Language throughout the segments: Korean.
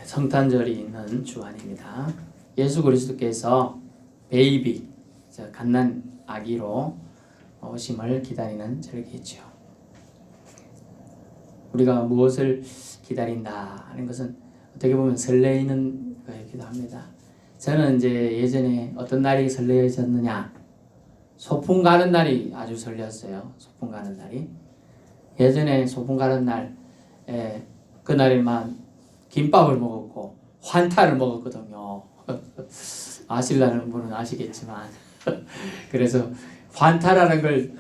성탄절이 있는 주안입니다. 예수 그리스도께서 베이비, 갓난 아기로 오심을 기다리는 절기죠. 우리가 무엇을 기다린다 하는 것은 어떻게 보면 설레이는 거이기도 합니다. 저는 이제 예전에 어떤 날이 설레어졌느냐, 소풍 가는 날이 아주 설레었어요. 소풍 가는 날이. 예전에 소풍 가는 날에 그날에만 김밥을 먹었고 환타를 먹었거든요. 아실라는 분은 아시겠지만 그래서 환타라는 걸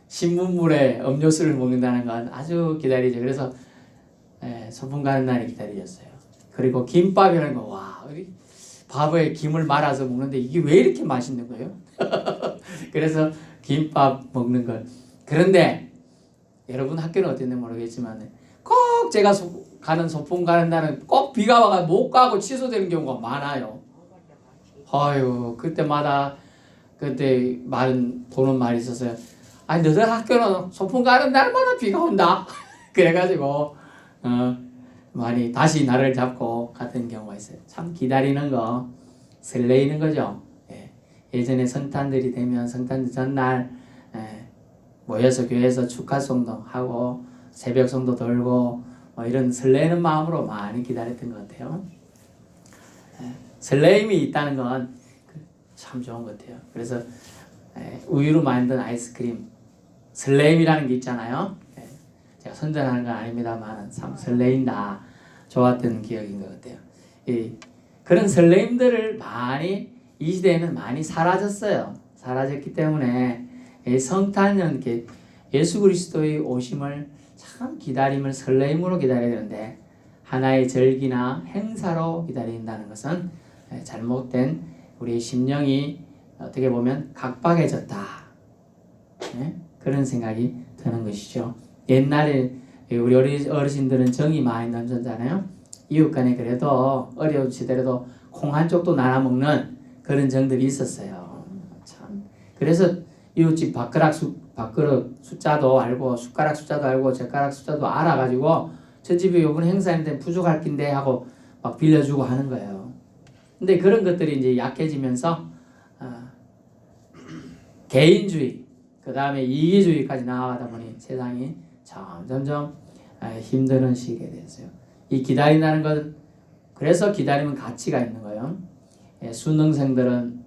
신문물에 음료수를 먹는다는 건 아주 기다리죠. 그래서 소풍 가는 날이 기다려졌어요. 그리고 김밥이라는 거, 와, 밥에 김을 말아서 먹는데 이게 왜 이렇게 맛있는 거예요? 그래서 김밥 먹는 걸. 그런데 여러분 학교는 어땠는지 모르겠지만 꼭 제가 가는 소풍 가는 날은 꼭 비가 와가 못 가고 취소되는 경우가 많아요. 아유, 그때마다 그때 말은 보는 말이 있었어요. 아니, 너들 학교는 소풍 가는 날마다 비가 온다. 그래가지고 많이 다시 날을 잡고 갔던 경우가 있어요. 참 기다리는 거, 설레이는 거죠. 예전에 성탄들이 되면 성탄 전날 모여서 교회에서 축하송도 하고 새벽송도 돌고 이런 설레는 마음으로 많이 기다렸던 것 같아요. 설레임이 있다는 건 참 좋은 것 같아요. 그래서 우유로 만든 아이스크림, 설레임이라는 게 있잖아요. 제가 선전하는 건 아닙니다만 참 설레인다, 좋았던 기억인 것 같아요. 그런 설레임들을 많이 이 시대에는 많이 사라졌어요. 사라졌기 때문에 성탄은 예수 그리스도의 오심을 참 기다림을 설레임으로 기다려야 되는데 하나의 절기나 행사로 기다린다는 것은 잘못된 우리의 심령이 어떻게 보면 각박해졌다, 그런 생각이 드는 것이죠. 옛날에 우리 어르신들은 정이 많이 넘쳤잖아요. 이웃 간에 그래도 어려운 시대라도 콩 한 쪽도 나눠 먹는 그런 정들이 있었어요. 참. 그래서 이웃집 밥그릇 숫자도 알고 숟가락 숫자도 알고 젓가락 숫자도 알아가지고 저 집에 요번 행사인데 부족할 낀데 하고 막 빌려주고 하는 거예요. 근데 그런 것들이 이제 약해지면서 개인주의, 그 다음에 이기주의까지 나아가다 보니 세상이 점점 힘드는 시기가 됐어요. 이 기다린다는 건, 그래서 기다리면 가치가 있는 거예요. 수능생들은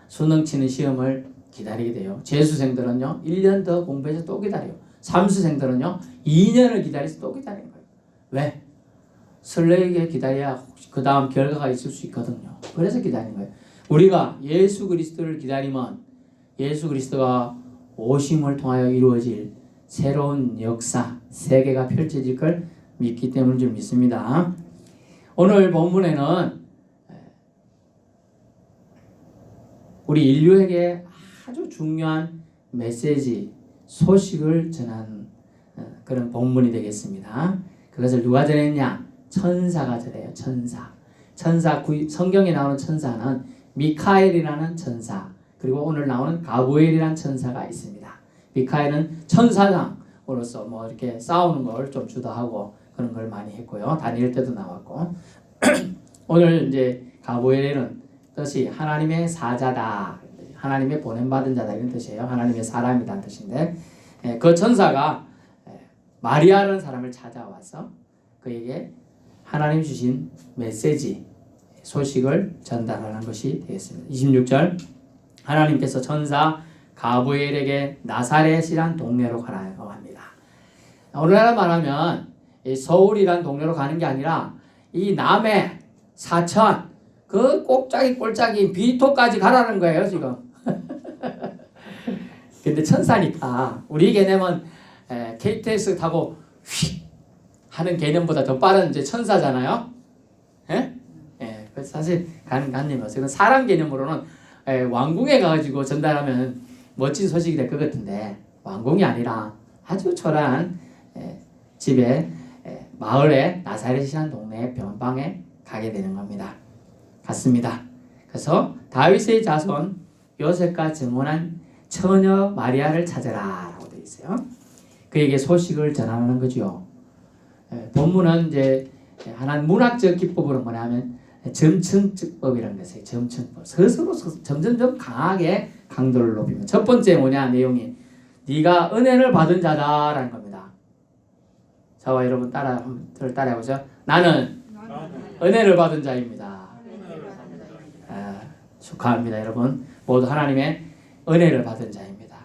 수능 치는 시험을 기다리게 돼요. 재수생들은요 1년 더 공부해서 또 기다려요. 삼수생들은요 2년을 기다려서 또 기다리는 거예요. 왜? 설레게 기다려야 그 다음 결과가 있을 수 있거든요. 그래서 기다리는 거예요. 우리가 예수 그리스도를 기다리면 예수 그리스도가 오심을 통하여 이루어질 새로운 역사, 세계가 펼쳐질 걸 믿기 때문인 줄 믿습니다. 오늘 본문에는 우리 인류에게 아주 중요한 메시지, 소식을 전하는 그런 본문이 되겠습니다. 그것을 누가 전했냐? 천사가 전해요. 천사. 성경에 나오는 천사는 미카엘이라는 천사, 그리고 오늘 나오는 가브리엘이라는 천사가 있습니다. 미카엘은 천사장으로서 뭐 이렇게 싸우는 걸 좀 주도하고 그런 걸 많이 했고요. 다니엘 때도 나왔고 오늘 이제 가브리엘은 뜻이 하나님의 사자다, 하나님의 보냄받은 자다, 이런 뜻이에요. 하나님의 사람이라는 뜻인데 그 천사가 마리아라는 사람을 찾아와서 그에게 하나님 주신 메시지, 소식을 전달하는 것이 되겠습니다. 26절, 하나님께서 천사 가브리엘에게 나사렛이란 동네로 가라고 합니다. 오늘날 말하면 서울이란 동네로 가는 게 아니라 이 남해, 사천, 그 꼴짝이 비토까지 가라는 거예요 지금. 근데 천사니까 우리 개념은 KTX 타고 휙 하는 개념보다 더 빠른 이제 천사잖아요. 그래서 사실 간님 어쨌든 사람 개념으로는 왕궁에 가가지고 전달하면 멋진 소식이 될 것 같은데 왕궁이 아니라 아주 초라한 집에 마을에 나사렛이라는 동네 변방에 가게 되는 겁니다. 갔습니다. 그래서 다윗의 자손 요셉과 증혼한 처녀 마리아를 찾아라 라고 되어 있어요. 그에게 소식을 전하는 거죠. 본문은 이제 하나는 문학적 기법으로 뭐냐면 점층법이라는 게 있어요. 점층법. 스스로 점점점 강하게 강도를 높이면. 첫 번째 뭐냐 내용이 네가 은혜를 받은 자다라는 겁니다. 저와 여러분 따라해보죠. 나는 은혜를 받은 자입니다. 축하합니다 여러분. 모두 하나님의 은혜를 받은 자입니다.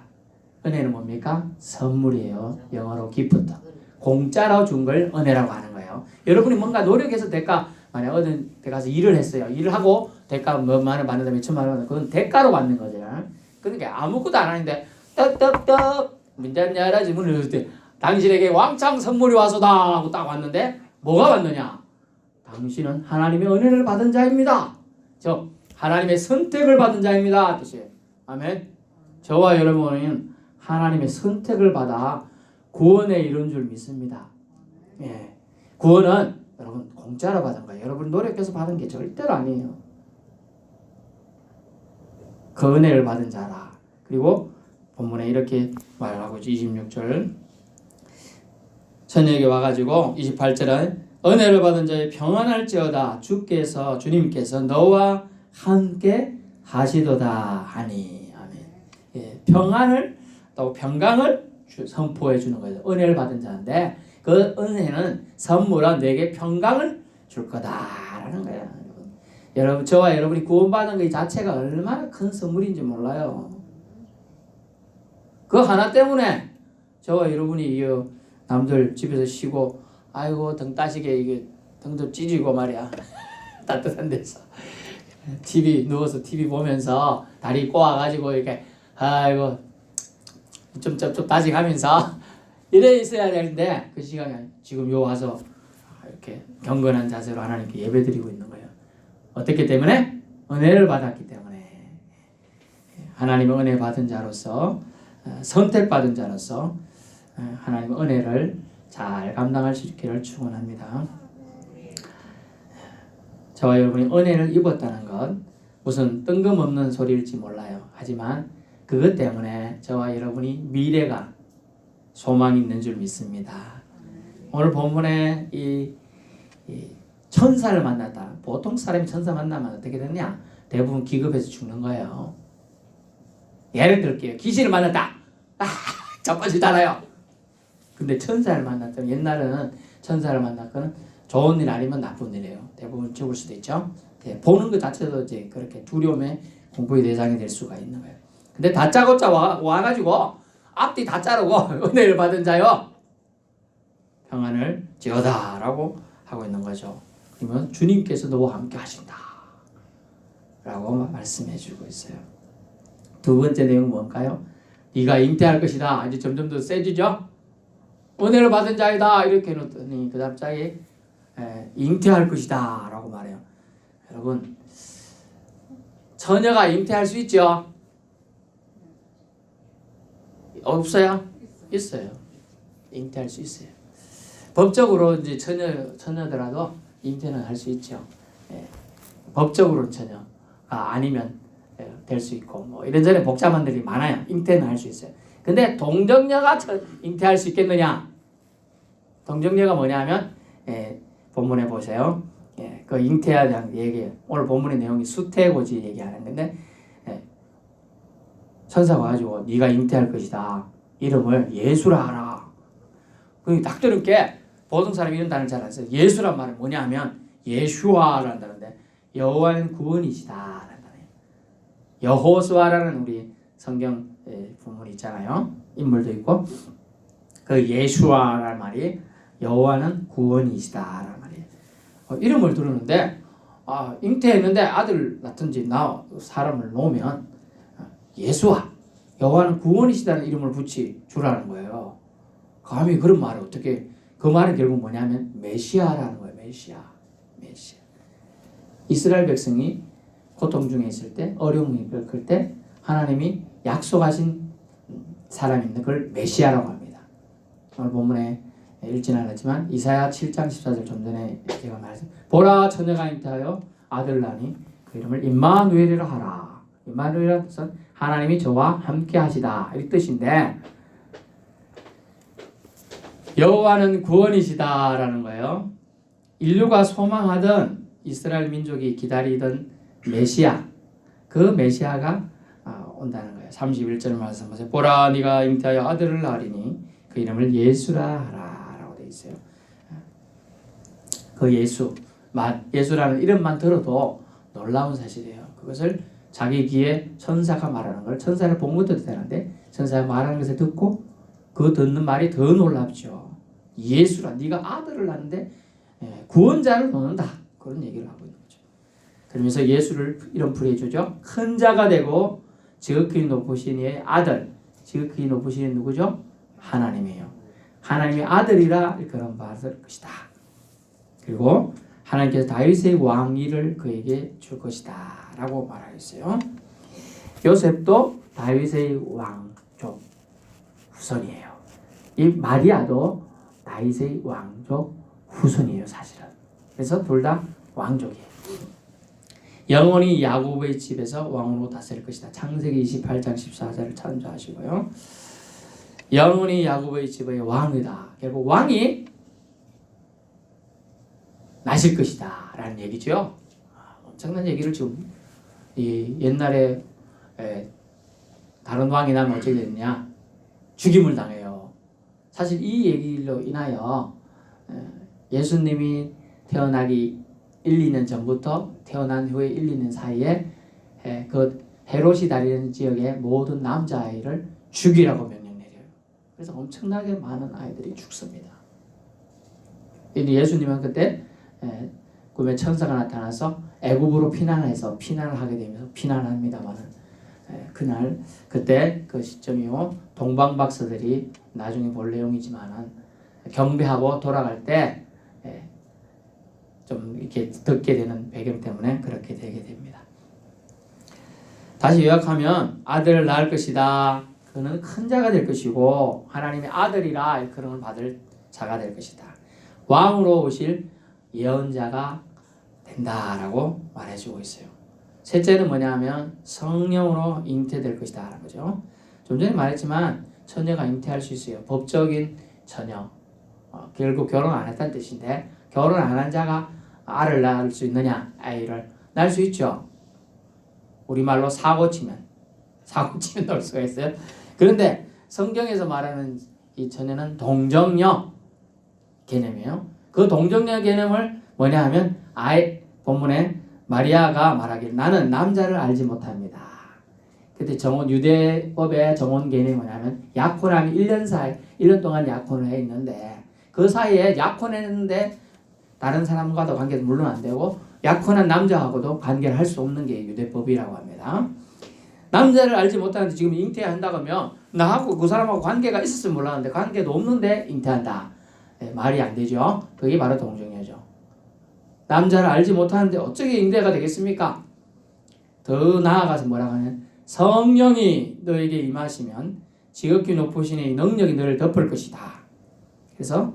은혜는 뭡니까? 선물이에요. 영어로 기프트. 공짜로 준 걸 은혜라고 하는 거예요. 여러분이 뭔가 노력해서 대가 만약 어떤 데 가서 일을 했어요. 일을 하고 대가 몇만 원 받는다 몇천만 원 그건 대가로 받는 거죠. 그러니까 아무것도 안 하는데 떡떡떡 문전 열어지 문을 열을 때 당신에게 왕창 선물이 와서다 하고 딱 왔는데 뭐가 왔느냐? 당신은 하나님의 은혜를 받은 자입니다. 저 하나님의 선택을 받은 자입니다. 뜻이에요. 아멘. 저와 여러분은 하나님의 선택을 받아 구원에 이룬 줄 믿습니다. 예. 구원은 여러분 공짜로 받은 거예요. 여러분 노력해서 받은 게 절대로 아니에요. 그 은혜를 받은 자라. 그리고 본문에 이렇게 말하고 있죠. 26절 저녁에 와가지고 28절은 은혜를 받은 자의 평안할지어다 주님께서 너와 함께 하시도다 하니. 아멘. 예, 평안을 또 평강을 선포해 주는 거예요. 은혜를 받은 자인데 그 은혜는 선물은 내게 평강을 줄 거다라는 거예요. 여러분 저와 여러분이 구원받은 것 자체가 얼마나 큰 선물인지 몰라요. 그 하나 때문에 저와 여러분이 남들 집에서 쉬고 아이고 등 따시게 이게 등도 찢어지고 말이야. 따뜻한 데서 누워서 TV 보면서 다리 꼬아가지고 이렇게 아이고 좀 따지가면서 이래 있어야 되는데 그 시간에 지금 와서 이렇게 경건한 자세로 하나님께 예배드리고 있는 거예요. 어떻기 때문에? 은혜를 받았기 때문에. 하나님의 은혜 받은 자로서 선택받은 자로서 하나님의 은혜를 잘 감당할 수 있기를 축원합니다. 저와 여러분이 은혜를 입었다는 것 무슨 뜬금없는 소리일지 몰라요. 하지만 그것 때문에 저와 여러분이 미래가 소망이 있는 줄 믿습니다. 오늘 본문에 이 천사를 만났다. 보통 사람이 천사 만나면 어떻게 되느냐? 대부분 기급해서 죽는 거예요. 예를 들게요. 귀신을 만났다. 자빠지잖아요. 근데 천사를 만났더니 옛날에는 천사를 만났거는 좋은 일 아니면 나쁜 일이에요. 대부분 죽을 수도 있죠. 보는 것 자체도 이제 그렇게 두려움의 공포의 대상이 될 수가 있는 거예요. 근데 다짜고짜 와가지고 앞뒤 다 자르고 은혜를 받은 자요 평안을 지어다라고 하고 있는 거죠. 그러면 주님께서 너와 함께 하신다 라고 말씀해주고 있어요. 두 번째 내용은 뭔가요? 네가 잉태할 것이다. 이제 점점 더 세지죠. 은혜를 받은 자이다 이렇게 해놓더니 그 다음 자기 잉태할 것이다 라고 말해요. 여러분 처녀가 잉태할 수 있죠? 없어요? 있어요. 잉태할 수 있어요. 법적으로 이제 처녀더라도 잉태는 할 수 있죠. 법적으로는 처녀가 아니면 될 수 있고 뭐 이런저런 복잡한 들이 많아요. 잉태는 할 수 있어요. 근데 동정녀가 잉태할 수 있겠느냐? 동정녀가 뭐냐면 본문에 보세요. 그 잉태에 대한 얘기예요. 오늘 본문의 내용이 수태고지 얘기하는 건데 천사가 와가지고 네가 잉태할 것이다. 이름을 예수라 하라. 그 딱 들은 게 보통 사람이 이런 단어를 잘 안 써요. 예수란 말은 뭐냐 하면 예슈아라는 단어인데 여호와는 구원이시다 라는 단어예요. 여호수아라는 우리 성경 부문이 있잖아요. 인물도 있고 그 예슈아라는 말이 여호와는 구원이시다라는 말이에요. 이름을 들었는데 잉태했는데 아들 낳든지 사람을 놓으면 예수와 여호와는 구원이시다는 이름을 주라는 거예요. 감히 그런 말을 어떻게 그 말은 결국 뭐냐면 메시아라는 거예요. 메시아. 이스라엘 백성이 고통 중에 있을 때 어려움이 겪을 때 하나님이 약속하신 사람이 있는 그걸 메시아라고 합니다. 오늘 본문에 읽지는 않았지만 이사야 7장 14절 좀 전에 제가 말했습니다. 보라 처녀가 잉태하여 아들을 낳으니 그 이름을 임마누엘이라 하라. 임마누엘이라는 뜻은 하나님이 저와 함께 하시다 이 뜻인데 여호와는 구원이시다라는 거예요. 인류가 소망하던 이스라엘 민족이 기다리던 메시아, 그 메시아가 온다는 거예요. 31절 말씀 보세요. 보라 네가 잉태하여 아들을 낳으리니 그 이름을 예수라 하라 라고 되어 있어요. 그 예수라는 이름만 들어도 놀라운 사실이에요. 그것을 자기 귀에 천사가 말하는 걸, 천사를 본 것도 되는데 천사가 말하는 것을 듣고 그 듣는 말이 더 놀랍죠. 예수라, 네가 아들을 낳는데 구원자를 놓는다, 그런 얘기를 하고 있는 거죠. 그러면서 예수를 이런 부르해주죠. 큰 자가 되고 지극히 높으신 이의 아들, 지극히 높으신 이는 누구죠? 하나님이에요. 하나님의 아들이라 그런 받을 것이다. 그리고 하나님께서 다윗의 왕위를 그에게 줄 것이다 라고 말하였어요. 요셉도 다윗의 왕족 후손이에요. 이 마리아도 다윗의 왕족 후손이에요, 사실은. 그래서 둘 다 왕족이에요. 영원히 야곱의 집에서 왕으로 다스릴 것이다. 창세기 28장 14절을 참조하시고요. 영원히 야곱의 집의 왕이다. 결국 왕이 나실 것이다 라는 얘기죠. 엄청난 얘기를 지금 옛날에 다른 왕이 나면 어떻게 됐냐, 죽임을 당해요. 사실 이 얘기로 인하여 예수님이 태어나기 1, 2년 전부터 태어난 후에 1, 2년 사이에 그 헤롯이 다니는 지역의 모든 남자아이를 죽이라고 명령 내려요. 그래서 엄청나게 많은 아이들이 죽습니다. 예수님은 그때 꿈에 천사가 나타나서 애굽으로 피난해서 피난을 하게 되면서 피난합니다만은 그때 그 시점이고 동방박사들이 나중에 볼 내용이지만은 경배하고 돌아갈 때 좀 이렇게 듣게 되는 배경 때문에 그렇게 되게 됩니다. 다시 요약하면 아들을 낳을 것이다. 그는 큰 자가 될 것이고 하나님의 아들이라 일컬음을 받을 자가 될 것이다. 왕으로 오실 예언자가 된다라고 말해주고 있어요. 셋째는 뭐냐면 성령으로 잉태될 것이다 라는 거죠. 좀 전에 말했지만 처녀가 잉태할 수 있어요. 법적인 처녀. 결국 결혼 안 했다는 뜻인데 결혼 안 한 자가 알을 낳을 수 있느냐? 아이를 낳을 수 있죠. 우리말로 사고 치면 낳을 수가 있어요. 그런데 성경에서 말하는 이 처녀는 동정녀 개념이에요. 그 동정녀 개념을 뭐냐 하면 본문에 마리아가 말하길 나는 남자를 알지 못합니다. 그때 유대법의 정혼 개념이 뭐냐면 약혼하면 1년 동안 약혼을 해 있는데 그 사이에 약혼했는데 다른 사람과도 관계도 물론 안 되고 약혼한 남자하고도 관계를 할 수 없는 게 유대법이라고 합니다. 남자를 알지 못하는데 지금 잉태한다고 하면 나하고 그 사람하고 관계가 있었으면 몰랐는데 관계도 없는데 잉태한다. 말이 안 되죠. 그게 바로 동정녀죠. 남자를 알지 못하는데 어떻게 잉태가 되겠습니까? 더 나아가서 뭐라고 하냐면 성령이 너에게 임하시면 지극히 높으신 이 능력이 너를 덮을 것이다. 그래서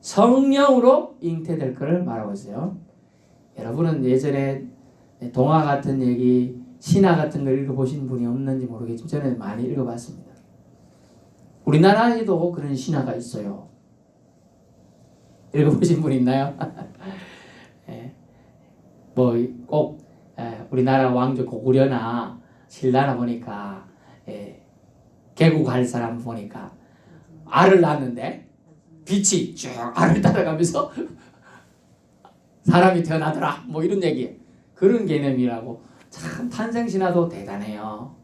성령으로 잉태될 것을 말하고 있어요. 여러분은 예전에 동화 같은 얘기, 신화 같은 걸 읽어보신 분이 없는지 모르겠지만 저는 많이 읽어봤습니다. 우리나라에도 그런 신화가 있어요. 읽어보신 분 있나요? 꼭 우리나라 왕조 고구려나 신라나 보니까 개국할 사람 보니까 알을 낳았는데 빛이 쭉 알을 따라가면서 사람이 태어나더라 이런 얘기, 그런 개념이라고. 참 탄생신화도 대단해요.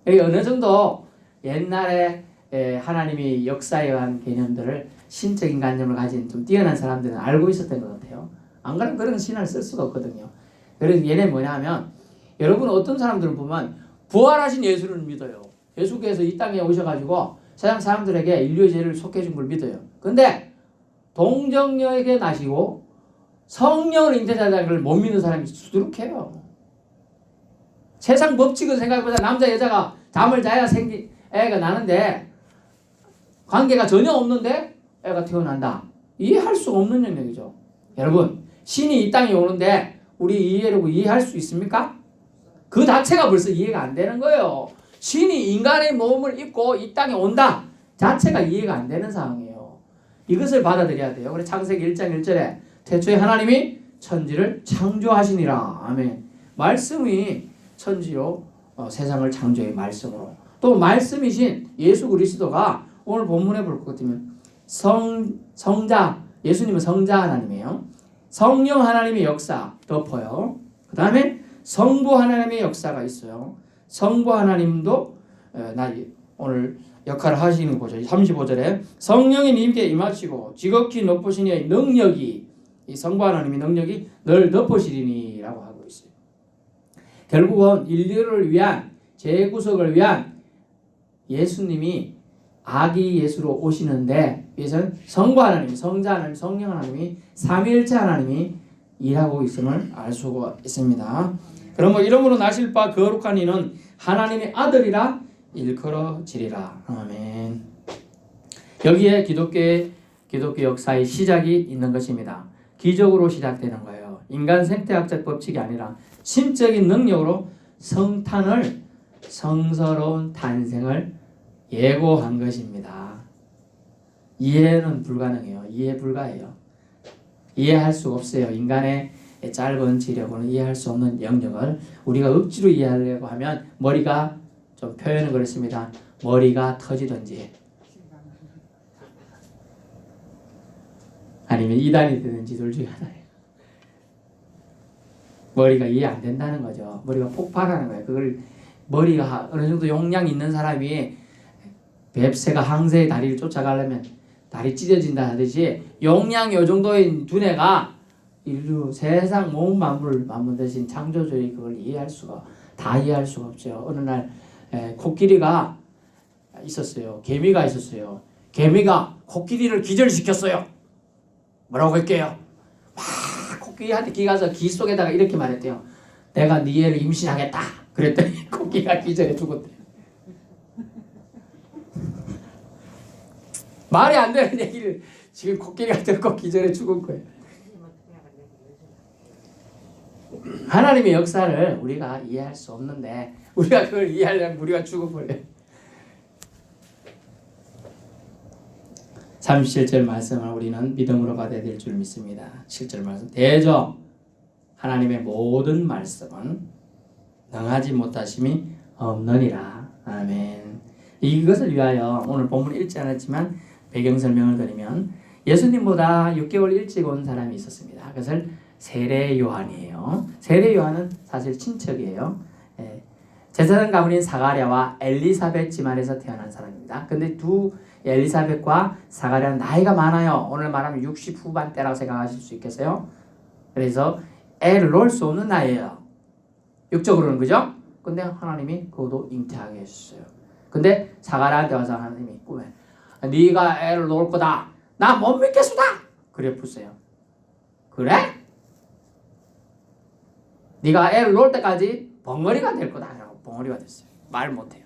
어느 정도 옛날에 하나님이 역사에 의한 개념들을 신적인 관념을 가진 좀 뛰어난 사람들은 알고 있었던 것 같아요. 안 그러면 그런 신화를 쓸 수가 없거든요. 그래서 얘네 뭐냐면 여러분 어떤 사람들은 보면 부활하신 예수를 믿어요. 예수께서 이 땅에 오셔가지고 세상 사람들에게 인류의 죄를 속해준 걸 믿어요. 근데 동정녀에게 나시고 성령을 잉태자라는 걸 못 믿는 사람이 수두룩해요. 세상 법칙을 생각해보자. 남자 여자가 잠을 자야 애가 나는데 관계가 전혀 없는데 애가 태어난다. 이해할 수 없는 영역이죠. 여러분 신이 이 땅에 오는데 우리 이해할 수 있습니까? 그 자체가 벌써 이해가 안 되는 거예요. 신이 인간의 몸을 입고 이 땅에 온다 자체가 이해가 안 되는 상황이에요. 이것을 받아들여야 돼요. 그래서 창세기 1장 1절에 태초에 하나님이 천지를 창조하시니라. 아멘. 말씀이 천지로 세상을 창조의 말씀으로, 또 말씀이신 예수 그리스도가 오늘 본문에 볼 것 같으면 성자, 예수님은 성자 하나님이에요. 성령 하나님의 역사 덮어요. 그 다음에 성부 하나님의 역사가 있어요. 성부 하나님도 오늘 역할을 하시는 거죠. 35절에 성령이 님께 임하시고 지극히 높으신 이의 능력이, 이 성부 하나님의 능력이 늘 덮으시리니 라고 하고 있어요. 결국은 인류를 위한 재구속을 위한 예수님이 아기 예수로 오시는데, 이것은 성부 하나님, 성자 하나님, 성령 하나님이 삼위일체 하나님이 일하고 있음을 알 수가 있습니다. 그러므로 이름으로 나실 바 거룩한 이는 하나님의 아들이라 일컬어지리라. 아멘. 여기에 기독교 역사의 시작이 있는 것입니다. 기적으로 시작되는 거예요. 인간 생태학적 법칙이 아니라 신적인 능력으로 성탄을, 성스러운 탄생을 예고한 것입니다. 이해는 불가능해요. 이해 불가해요. 이해할 수 없어요. 인간의 짧은 지력으로는 이해할 수 없는 영역을 우리가 억지로 이해하려고 하면 머리가, 좀 표현은 그렇습니다, 머리가 터지든지 아니면 이단이 되든지 둘 중에 하나예요. 머리가 이해 안 된다는 거죠. 머리가 폭발하는 거예요. 그걸 머리가 어느 정도 용량이 있는 사람이 뱁새가 항새의 다리를 쫓아가려면 다리 찢어진다 하듯이 용량이 요 정도인 두뇌가 인류 세상 모든 만물을 만드신 창조주의 그걸 다 이해할 수가 없죠. 어느 날 코끼리가 있었어요. 개미가 있었어요. 개미가 코끼리를 기절시켰어요. 뭐라고 할게요? 막 코끼리한테 기가서 귀 속에다가 이렇게 말했대요. 내가 네 애를 임신하겠다. 그랬더니 코끼리가 기절해 죽었대요. 말이 안 되는 얘기를 지금 코끼리가 듣고 기절해 죽은 거예요. 하나님의 역사를 우리가 이해할 수 없는데, 우리가 그걸 이해하려면 우리가 죽어버려요. 37절 말씀을 우리는 믿음으로 받아야 될 줄 믿습니다. 7절 말씀, 대저 하나님의 모든 말씀은 능하지 못하심이 없느니라. 아멘. 이것을 위하여 오늘 본문 읽지 않았지만 배경 설명을 드리면, 예수님보다 6개월 일찍 온 사람이 있었습니다. 그것을 세례 요한이에요. 세례 요한은 사실 친척이에요. 제사장 가문인 사가랴와 엘리사벳 집안에서 태어난 사람입니다. 근데 엘리사벳과 사가랴는 나이가 많아요. 오늘 말하면 60 후반대라고 생각하실 수 있겠어요? 그래서 애를 놓을 수 없는 나이예요. 육적으로는, 그죠? 근데 하나님이 그것도 잉태하게 해주셨어요. 근데 사가랴한테 와서 하나님이 꿈에 네가 애를 놓을 거다. 나 못 믿겠수다. 그래 푸세요. 그래? 네가 애를 놓을 때까지 벙어리가 될 거다. 라고 벙어리가 됐어요. 말 못해요.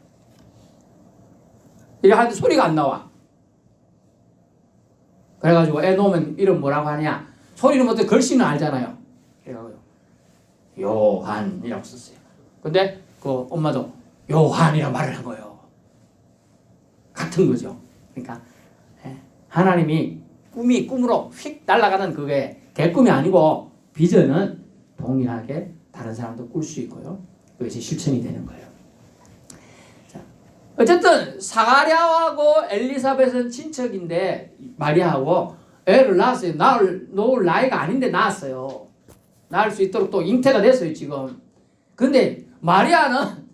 이래 하는데 소리가 안 나와. 그래가지고 애 놓으면 이름 뭐라고 하냐? 소리는 못해, 글씨는 알잖아요. 그래가지고 요한이라고 썼어요. 근데 그 엄마도 요한이라고 말을 한 거예요. 같은 거죠. 그러니까 하나님이 꿈으로 휙 날아가는 그게 개꿈이 아니고, 비전은 동일하게 다른 사람도 꿀 수 있고요. 그것이 실천이 되는 거예요. 자, 어쨌든 사가랴하고 엘리사벳은 친척인데 마리아하고 애를 낳았어요. 놓을 나이가 아닌데 낳았어요. 낳을 수 있도록 또 잉태가 됐어요 지금. 근데 마리아는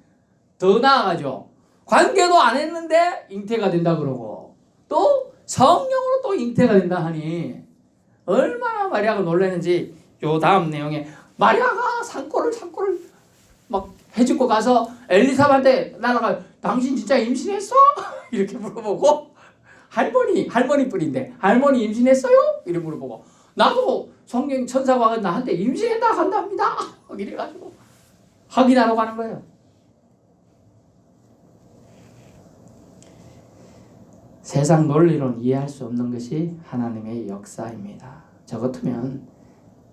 더 나아가죠. 관계도 안 했는데 잉태가 된다 그러고, 또 성령으로 또 잉태가 된다 하니 얼마나 마리아가 놀랐는지 요 다음 내용에, 마리아가 산골을 막 해집고 가서 엘리사벳한테 날아가, 당신 진짜 임신했어? 이렇게 물어보고, 할머니 뿐인데 할머니 임신했어요? 이렇게 물어보고, 나도 성경 천사가 나한테 임신했다 한답니다. 이래가지고 확인하러 가는 거예요. 세상 논리로는 이해할 수 없는 것이 하나님의 역사입니다. 저 같으면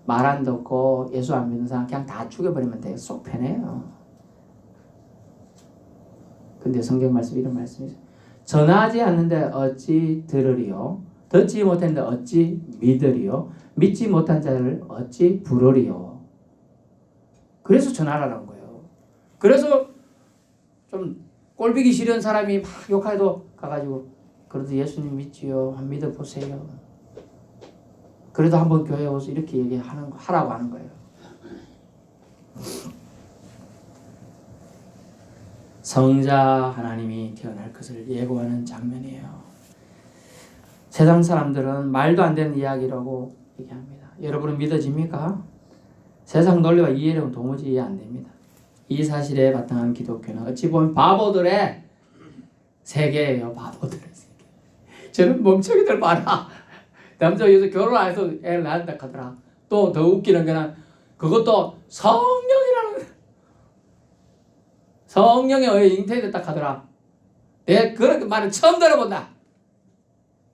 말 안 듣고 예수 안 믿는 사람 그냥 다 죽여버리면 돼요. 속 편해요. 근데 성경 말씀 이런 말씀이죠. 전하지 않는데 어찌 들으리요? 듣지 못했는데 어찌 믿으리요? 믿지 못한 자를 어찌 부르리요? 그래서 전하라는 거예요. 그래서 좀 꼴보기 싫은 사람이 막 욕해도 가가지고 그래도 예수님 믿지요? 한번 믿어보세요. 그래도 한번 교회에 오서 이렇게 하라고 하는 거예요. 성자 하나님이 태어날 것을 예고하는 장면이에요. 세상 사람들은 말도 안 되는 이야기라고 얘기합니다. 여러분은 믿어집니까? 세상 논리와 이해력은 도무지 이해 안 됩니다. 이 사실에 바탕한 기독교는 어찌 보면 바보들의 세계예요. 바보들의 세계. 저런 멍청이들 봐라. 남자 여자 결혼 안 해서 애를 낳는다 하더라. 또 더 웃기는 거는 그것도 성령에 의해 잉태됐다 하더라. 내가 그런 말을 처음 들어본다.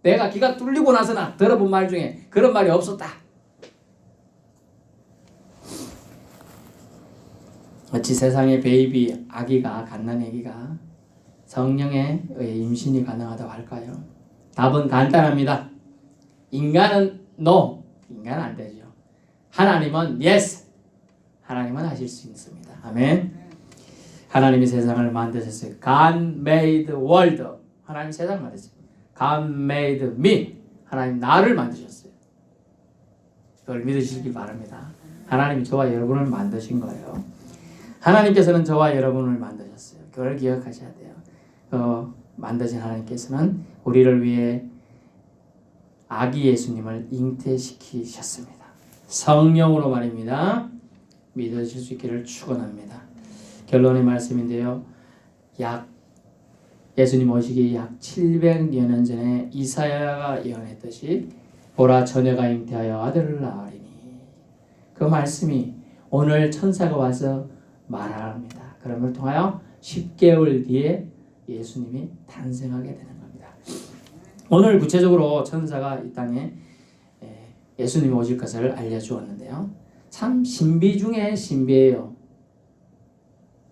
내가 귀가 뚫리고 나서나 들어본 말 중에 그런 말이 없었다. 어찌 세상의 베이비 아기가 갓난아기가 성령에 의해 임신이 가능하다고 할까요? 답은 간단합니다. 인간은 no, 인간은 안 되죠. 하나님은 yes, 하나님은 하실 수 있습니다. 아멘. 하나님이 세상을 만드셨어요. God made the world. 하나님 세상을 만드셨어요. God made me. 하나님 나를 만드셨어요. 그걸 믿으시기 바랍니다. 하나님이 저와 여러분을 만드신 거예요. 하나님께서는 저와 여러분을 만드셨어요. 그걸 기억하셔야 돼요. 만드신 하나님께서는 우리를 위해 아기 예수님을 잉태시키셨습니다. 성령으로 말입니다. 믿으실 수 있기를 축원합니다. 결론의 말씀인데요. 예수님 오시기 약 700여 년 전에 이사야가 예언했듯이 보라 처녀가 잉태하여 아들을 낳으리니 그 말씀이 오늘 천사가 와서 말합니다. 그럼을 통하여 10개월 뒤에 예수님이 탄생하게 되는 겁니다. 오늘 구체적으로 천사가 이 땅에 예수님이 오실 것을 알려주었는데요. 참 신비 중에 신비예요.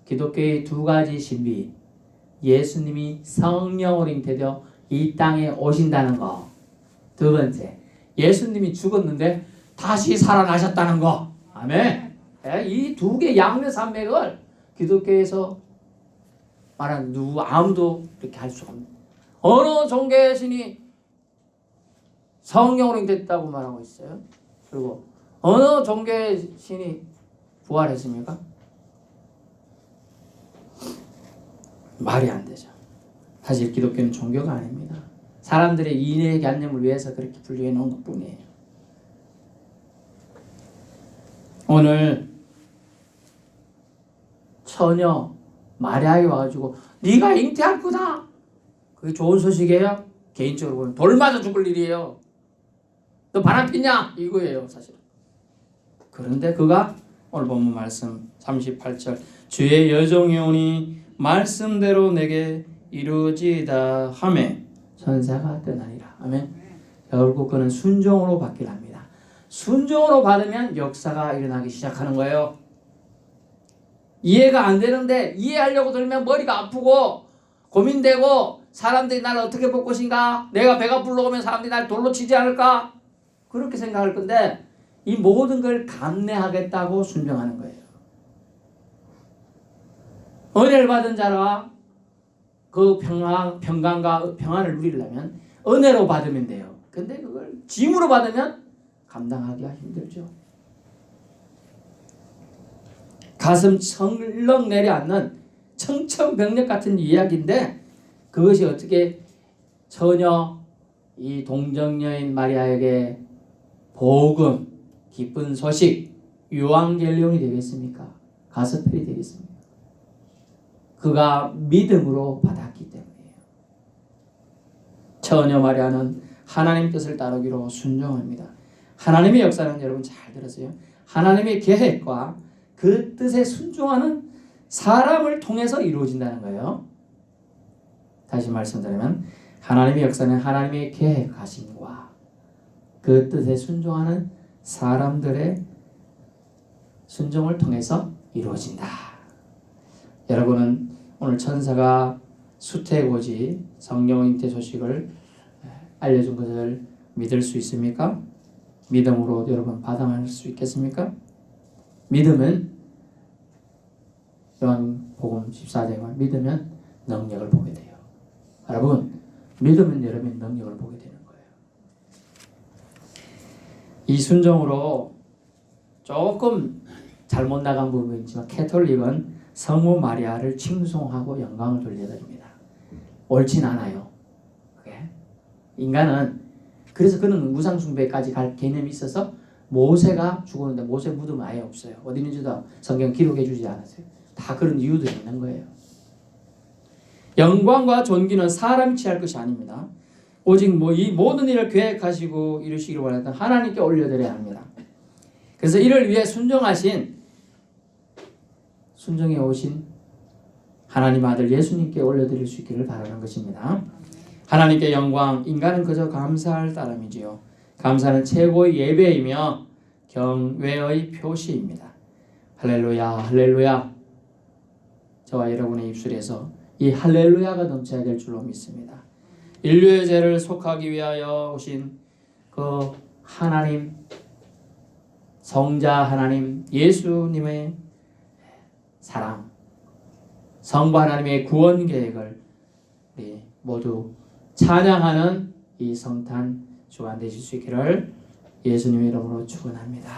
기독교의 두 가지 신비. 예수님이 성령으로 잉태되어 이 땅에 오신다는 거. 두 번째, 예수님이 죽었는데 다시 살아나셨다는 거. 아멘. 이 두 개 양면산맥을 기독교에서 말하는 아무도 이렇게 할 수가 없는. 어느 종교의 신이 성령으로 잉태됐다고 말하고 있어요. 그리고 어느 종교의 신이 부활했습니까? 말이 안 되죠. 사실 기독교는 종교가 아닙니다. 사람들의 이해의 개념을 위해서 그렇게 분류해 놓은 것뿐이에요. 오늘 처녀 마리아에 와가지고 네가 잉태할 거다. 그게 좋은 소식이에요? 개인적으로 보면 돌 맞아 죽을 일이에요. 너 바람 피냐? 이거예요 사실. 그런데 그가 오늘 본문 말씀 38절 주의 여종이 오니 말씀대로 내게 이루어지이다 하매 천사가 떠나니라. 아멘. 결국 그는 순종으로 받기를 합니다. 순종으로 받으면 역사가 일어나기 시작하는 거예요. 이해가 안 되는데 이해하려고 들면 머리가 아프고 고민되고 사람들이 나를 어떻게 볼 것인가? 내가 배가 불러오면 사람들이 날 돌로 치지 않을까? 그렇게 생각할 건데 이 모든 걸 감내하겠다고 순종하는 거예요. 은혜를 받은 자라 그 평강과 평안을 누리려면 은혜로 받으면 돼요. 근데 그걸 짐으로 받으면 감당하기가 힘들죠. 가슴 철렁 내려앉는 청천벽력 같은 이야기인데 그것이 어떻게 처녀 이 동정녀인 마리아에게 복음, 기쁜 소식, 유앙겔리온이 되겠습니까? 가스펠이 되겠습니까? 그가 믿음으로 받았기 때문이에요. 처녀 마리아는 하나님 뜻을 따르기로 순종합니다. 하나님의 역사는 여러분 잘 들으세요. 하나님의 계획과 그 뜻에 순종하는 사람을 통해서 이루어진다는 거예요. 다시 말씀드리면 하나님의 역사는 하나님의 계획하심과 그 뜻에 순종하는 사람들의 순종을 통해서 이루어진다. 여러분은 오늘 천사가 수태고지 성령 잉태 소식을 알려준 것을 믿을 수 있습니까? 믿음으로 여러분 받아낼 수 있겠습니까? 믿음은 요한복음 14장에 믿으면 능력을 보게 돼요. 여러분, 믿으면 여러분 능력을 보게 되는 거예요. 이 순종으로 조금 잘못 나간 부분이 있지만 캐톨릭은 성모 마리아를 칭송하고 영광을 돌려드립니다. 옳진 않아요. 인간은 그래서 그는 우상숭배까지 갈 개념이 있어서 모세가 죽었는데 모세 무덤은 아예 없어요. 어디 있는지도 성경 기록해 주지 않았어요. 다 그런 이유들이 있는 거예요. 영광과 존귀는 사람이 취할 것이 아닙니다. 오직 이 모든 일을 계획하시고 이루시기를 원했던 하나님께 올려드려야 합니다. 그래서 이를 위해 순종해 오신 하나님 아들 예수님께 올려드릴 수 있기를 바라는 것입니다. 하나님께 영광, 인간은 그저 감사할 따름이지요. 감사는 최고의 예배이며 경외의 표시입니다. 할렐루야, 할렐루야. 저와 여러분의 입술에서 이 할렐루야가 넘쳐야 될 줄로 믿습니다. 인류의 죄를 속하기 위하여 오신 그 하나님, 성자 하나님 예수님의 사랑, 성부 하나님의 구원 계획을 우리 모두 찬양하는 이 성탄 주간 되실 수 있기를 예수님의 이름으로 축원합니다.